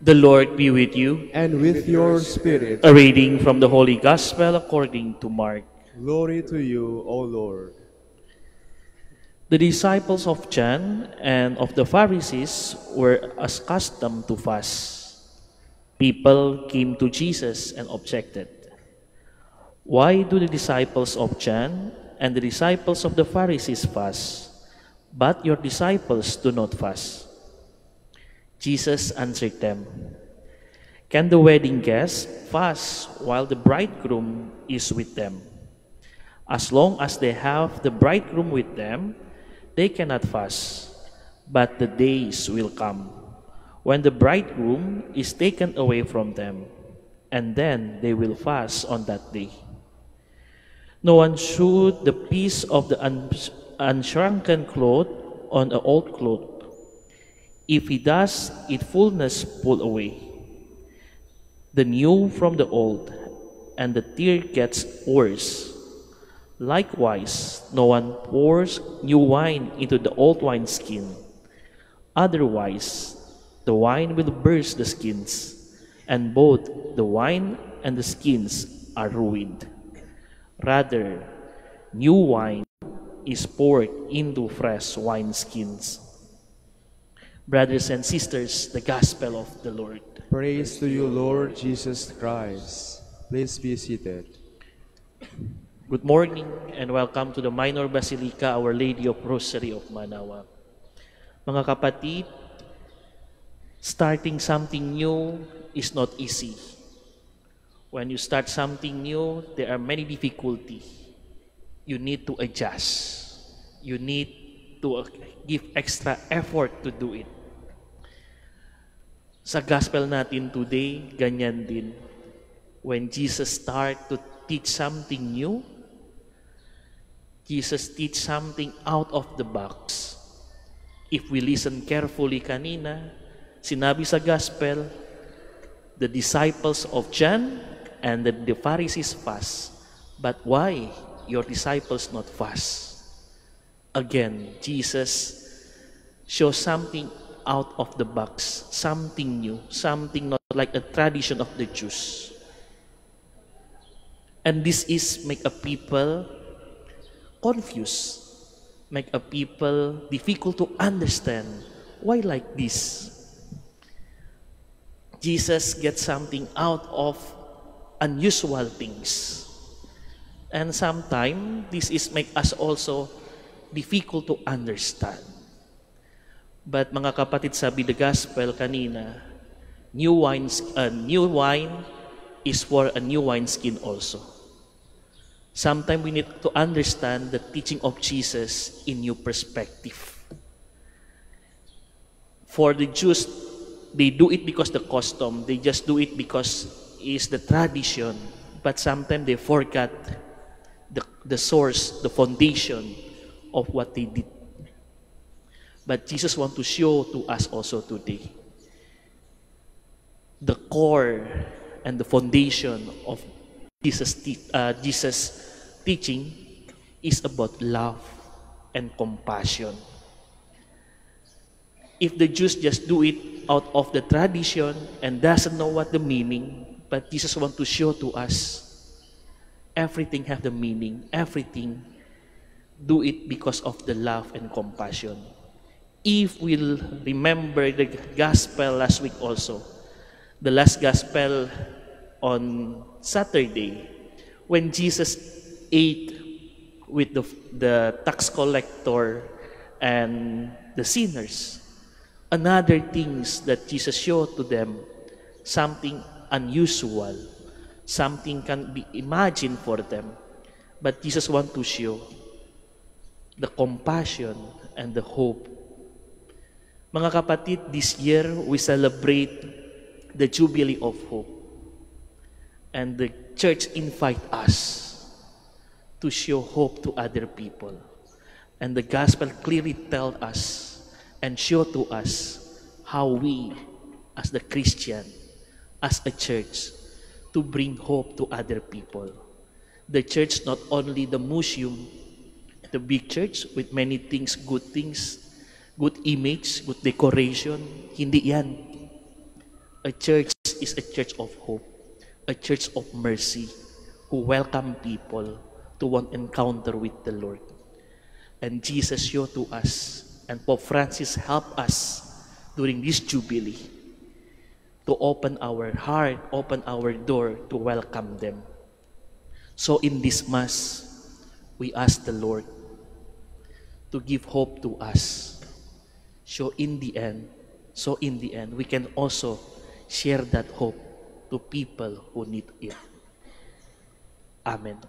The Lord be with you. And with your spirit. A reading from the Holy Gospel according to Mark. Glory to you, O Lord. The disciples of John and of the Pharisees were accustomed to fast. People came to Jesus and objected. Why do the disciples of John and the disciples of the Pharisees fast, but your disciples do not fast? Jesus answered them, Can the wedding guests fast while the bridegroom is with them? As long as they have the bridegroom with them, they cannot fast. But the days will come when the bridegroom is taken away from them, and then they will fast on that day. No one should the piece of the unshrunken cloth on an old cloth. If he does, its fullness pull away the new from the old, and the tear gets worse. Likewise, no one pours new wine into the old wineskin. Otherwise, the wine will burst the skins, and both the wine and the skins are ruined. Rather, new wine is poured into fresh wineskins. Brothers and sisters, the Gospel of the Lord. Praise to you, Lord Jesus Christ. Please be seated. Good morning and welcome to the Minor Basilica, Our Lady of Rosary of Manaoag. Mga kapatid, starting something new is not easy. When you start something new, there are many difficulties. You need to adjust. You need to give extra effort to do it. Sa gospel natin today, ganyan din. When Jesus start to teach something new, Jesus teach something out of the box. If we listen carefully kanina, sinabi sa gospel, the disciples of John and the Pharisees fast. But why your disciples not fast? Again, Jesus shows something out of the box, something new, something not like a tradition of the Jews. And this is make a people confused, make a people difficult to understand. Why like this? Jesus gets something out of unusual things. And sometimes this is make us also difficult to understand. But mga kapatid, sabi the gospel kanina, new wine is for a new wineskin also. Sometimes we need to understand the teaching of Jesus in new perspective. For the Jews, they do it because the custom. They just do it because it's the tradition. But sometimes they forgot the source, the foundation of what they did. But Jesus wants to show to us also today the core and the foundation of Jesus' teaching is about love and compassion. If the Jews just do it out of the tradition and doesn't know what the meaning, but Jesus wants to show to us everything have the meaning, everything do it because of the love and compassion. If we'll remember the gospel last week also, the last gospel on Saturday, when Jesus ate with the tax collector and the sinners, another things that Jesus showed to them, something unusual, something can be imagined for them. But Jesus wants to show the compassion and the hope. Mga kapatid, this year we celebrate the Jubilee of Hope. And the church invite us to show hope to other people. And the gospel clearly tells us and show to us how we, as the Christian, as a church, to bring hope to other people. The church, not only the museum, the big church with many things, good image, good decoration, hindi yan. A church is a church of hope, a church of mercy, who welcome people to one encounter with the Lord. And Jesus showed to us, and Pope Francis helped us during this Jubilee to open our heart, open our door to welcome them. So in this Mass, we ask the Lord to give hope to us. So in the end, we can also share that hope to people who need it. Amen.